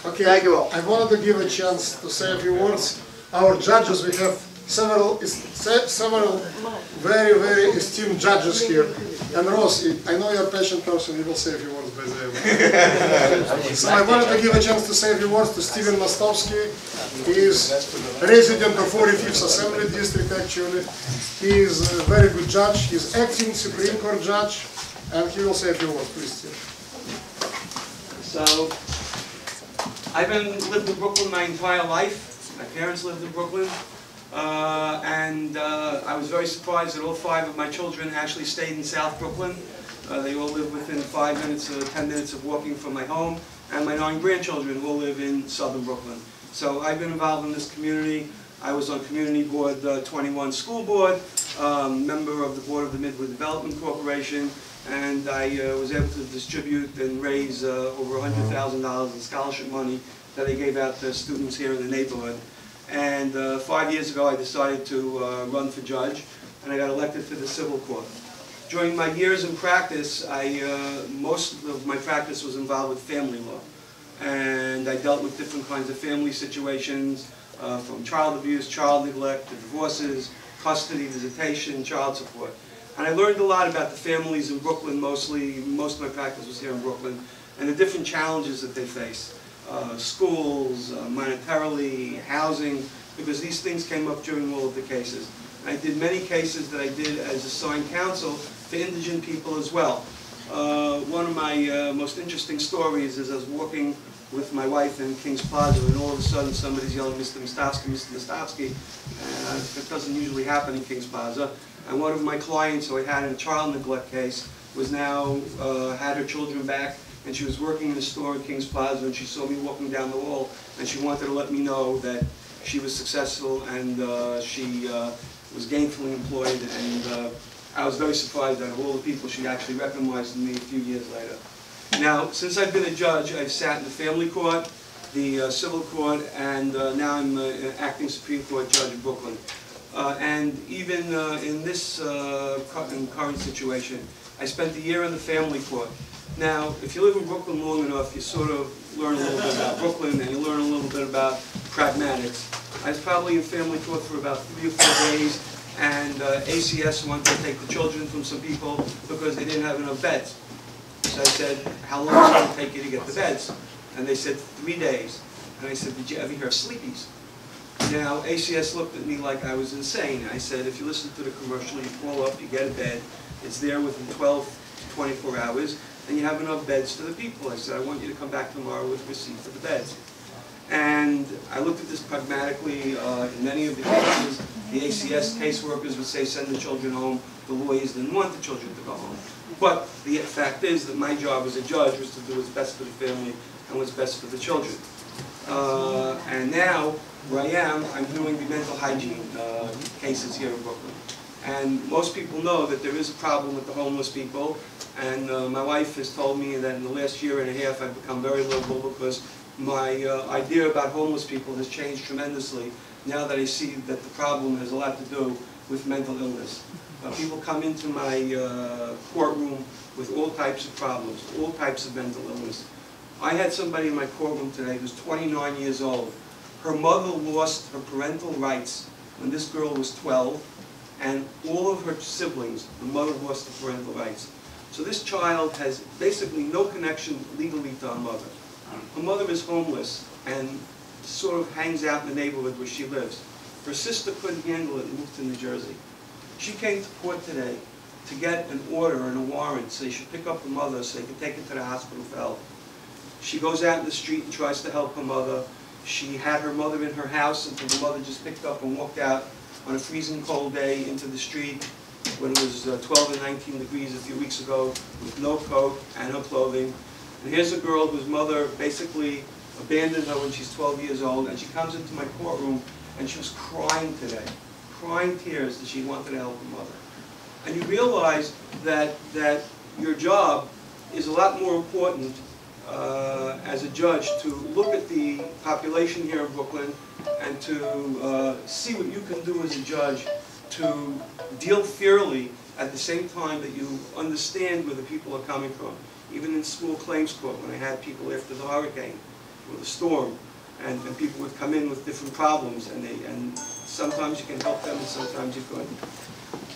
Okay, Thank you all. I wanted to give a chance to say a few words. Our judges, we have several very, very esteemed judges here. And Ross, I know you're a patient person, you will say a few words by the way. So I wanted to give a chance to say a few words to Stephen Mostofsky. He is resident of 45th Assembly District actually. He is a very good judge. He is acting Supreme Court judge. And he will say a few words, please, Steve. So, I've lived in Brooklyn my entire life. My parents lived in Brooklyn. I was very surprised that all 5 of my children actually stayed in South Brooklyn. They all live within 5 minutes or 10 minutes of walking from my home. And my 9 grandchildren all live in Southern Brooklyn. So I've been involved in this community. I was on Community Board 21 School Board, member of the Board of the Midwood Development Corporation, and I was able to distribute and raise over $100,000 in scholarship money that I gave out to students here in the neighborhood. And 5 years ago I decided to run for judge, and I got elected to the civil court. During my years in practice, most of my practice was involved with family law. And I dealt with different kinds of family situations, from child abuse, child neglect, to divorces, custody, visitation, child support. And I learned a lot about the families in Brooklyn mostly. Most of my practice was here in Brooklyn, and the different challenges that they face. Schools, monetarily, housing, because these things came up during all of the cases. I did many cases that I did as assigned counsel for indigent people as well. One of my most interesting stories is I was walking with my wife in Kings Plaza, and all of a sudden somebody's yelling, "Mr. Mostofsky, Mr. Mostofsky." That doesn't usually happen in Kings Plaza. And one of my clients who I had in a child neglect case was now, had her children back, and she was working in a store in Kings Plaza, and she saw me walking down the hall, and she wanted to let me know that she was successful and she was gainfully employed, and I was very surprised that of all the people she actually recognized me a few years later. Now, since I've been a judge, I've sat in the family court, the civil court, and now I'm an acting Supreme Court judge in Brooklyn. And even in this current situation, I spent a year in the family court. Now, if you live in Brooklyn long enough, you sort of learn a little bit about Brooklyn, and you learn a little bit about pragmatics. I was probably in family court for about 3 or 4 days, and ACS wanted to take the children from some people because they didn't have enough beds. So I said, "How long is it going to take you to get the beds?" And they said, 3 days. And I said, "Did you ever hear of sleepies?" Now, ACS looked at me like I was insane. I said, "If you listen to the commercial, you call up, you get a bed, it's there within 12 to 24 hours, and you have enough beds for the people." I said, "I want you to come back tomorrow with receipt for the beds." And I looked at this pragmatically. In many of the cases, the ACS caseworkers would say, "Send the children home." The lawyers didn't want the children to go home. But the fact is that my job as a judge was to do what's best for the family and what's best for the children. And now, where I am, I'm doing the mental hygiene cases here in Brooklyn. And most people know that there is a problem with the homeless people. And my wife has told me that in the last year and a half I've become very liberal because my idea about homeless people has changed tremendously now that I see that the problem has a lot to do with mental illness. People come into my courtroom with all types of problems, all types of mental illness. I had somebody in my courtroom today who's 29 years old. Her mother lost her parental rights when this girl was 12, and all of her siblings, the mother lost the parental rights. So this child has basically no connection legally to her mother. Her mother is homeless and sort of hangs out in the neighborhood where she lives. Her sister couldn't handle it and moved to New Jersey. She came to court today to get an order and a warrant so they should pick up her mother so they could take her to the hospital for help. She goes out in the street and tries to help her mother. She had her mother in her house until the mother just picked up and walked out on a freezing cold day into the street when it was 12 and 19 degrees a few weeks ago with no coat and no clothing. And here's a girl whose mother basically abandoned her when she's 12 years old, and she comes into my courtroom and she was crying today, crying tears that she wanted to help her mother. And you realize that your job is a lot more important as a judge to look at the population here in Brooklyn and to see what you can do as a judge to deal fairly at the same time that you understand where the people are coming from. Even in school claims court, when I had people after the hurricane, with a storm, and people would come in with different problems, and sometimes you can help them and sometimes you couldn't.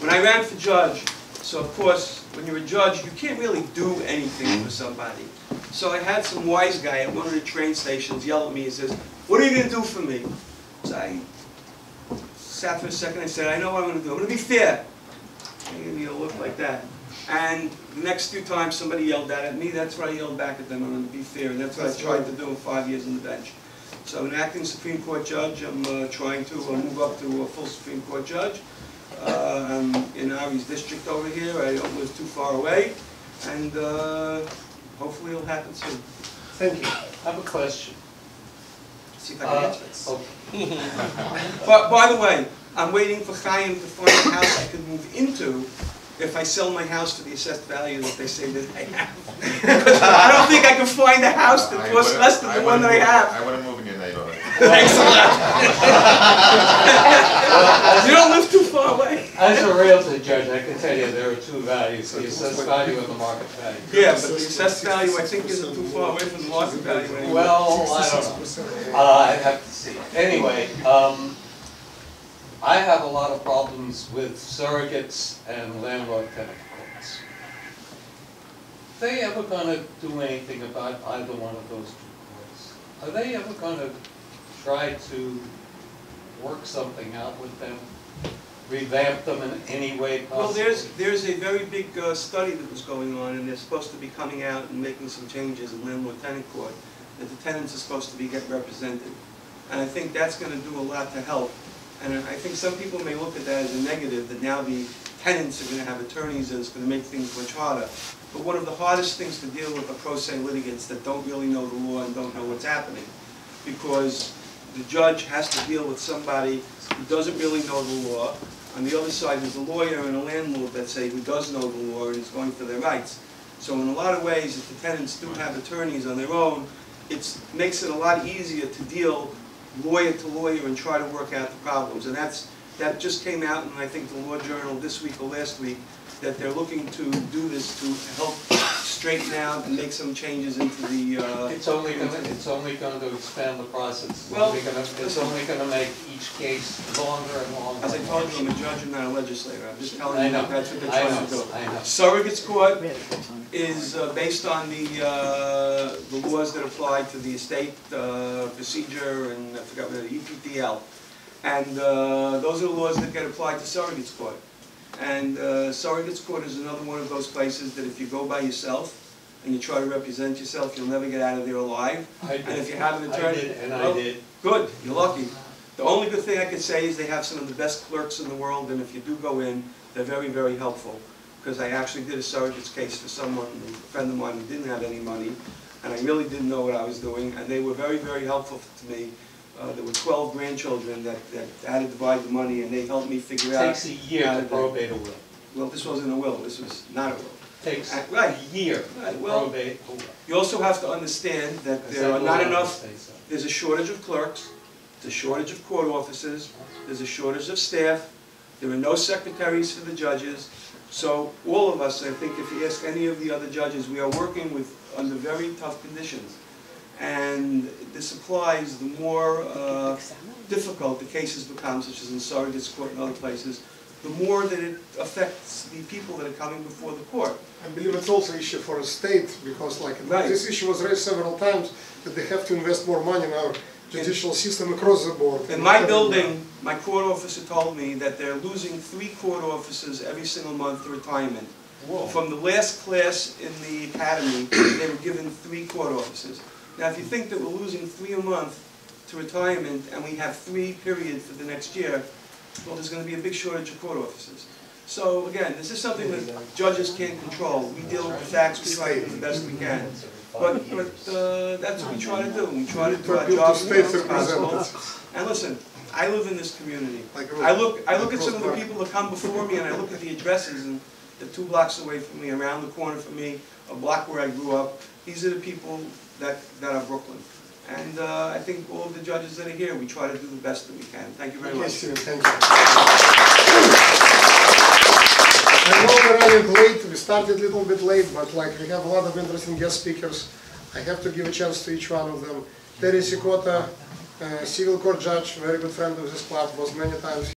When I ran for judge, so of course, when you're a judge, you can't really do anything for somebody. So I had some wise guy at one of the train stations yell at me and says, "What are you going to do for me?" So I sat for a second, I said, "I know what I'm going to do. I'm going to be fair." He gave me a look like that. And the next few times somebody yelled that at me, that's what I yelled back at them. I'm going to be fair, and that's what I tried to do in 5 years on the bench. So I'm an acting Supreme Court judge. I'm trying to move up to a full Supreme Court judge. I'm in Ari's district over here. I don't live too far away, and hopefully it'll happen soon. Thank you. I have a question. See if I can answer this. Okay. But by the way, I'm waiting for Chaim to find a house I can move into if I sell my house for the assessed value that they say that I have. I don't think I can find a house that costs less than the one that I have. I want to move in your neighborhood. Thanks a lot. You don't live too far away. As a realtor judge, I can tell you there are two values, the assessed value and the market value. Yeah, but the assessed value I think isn't too far away from the market value anymore. Well, I don't know. I'd have to see. Anyway, I have a lot of problems with surrogates and landlord-tenant courts. Are they ever going to do anything about either one of those two courts? Are they ever going to try to work something out with them, revamp them in any way possible? Well, there's a very big study that was going on, and they're supposed to be coming out and making some changes in landlord-tenant court, that the tenants are supposed to get represented. And I think that's going to do a lot to help. And I think some people may look at that as a negative, that now the tenants are going to have attorneys and it's going to make things much harder. But one of the hardest things to deal with are pro se litigants that don't really know the law and don't know what's happening. Because the judge has to deal with somebody who doesn't really know the law. On the other side, there's a lawyer and a landlord that say who does know the law and is going for their rights. So in a lot of ways, if the tenants do have attorneys on their own, it makes it a lot easier to deal lawyer to lawyer and try to work out the problems. And that just came out in, I think, the Law Journal this week or last week, that they're looking to do this to help straighten out and make some changes into the... It's only going to expand the process. Well, it's only going to make each case longer and longer. As I told you, I'm a judge and not a legislator. I'm just telling you that that's what they're trying to do. I know. Surrogates court is based on the laws that apply to the estate procedure and I forgot what the EPTL. And those are the laws that get applied to surrogates court. And surrogates court is another one of those places that if you go by yourself and you try to represent yourself, you'll never get out of there alive. And if you have an attorney, I did. Good, you're lucky. The only good thing I could say is they have some of the best clerks in the world, and if you do go in, they're very, very helpful. Because I actually did a surrogates case for someone, a friend of mine who didn't have any money, and I really didn't know what I was doing, and they were very, very helpful to me. There were 12 grandchildren that had to divide the money, and they helped me figure out... It takes a year to probate a will. Well, this wasn't a will. This was not a will. Takes right. a year Right. to Well, probate a will. You also have to understand that there are not enough... There's a shortage of clerks, there's a shortage of court officers, there's a shortage of staff, there are no secretaries for the judges. So all of us, I think if you ask any of the other judges, we are working under very tough conditions. And this applies, the more difficult the cases become, such as in surrogates court and other places, the more that it affects the people that are coming before the court. I believe it's also an issue for a state, because Right. this issue was raised several times, that they have to invest more money in our judicial system across the board. In my building, my court officer told me that they're losing 3 court officers every single month to retirement. Whoa. From the last class in the academy, they were given 3 court officers. Now, if you think that we're losing 3 a month to retirement, and we have 3 period for the next year, well, there's going to be a big shortage of court officers. So again, this is something that judges can't control. We deal with the facts, we try to do the best we can. But that's what we try to do. We try to do our job as well as possible. And listen, I live in this community. I look at some of the people that come before me, and I look at the addresses, and they're 2 blocks away from me, around the corner from me, a block where I grew up. These are the people that are Brooklyn. And I think all of the judges that are here, we try to do the best that we can. Thank you very much. Thank you. I know we're running late. We started a little bit late, but like we have a lot of interesting guest speakers. I have to give a chance to each one of them. Terry Ciccotto, civil court judge, very good friend of this club, was many times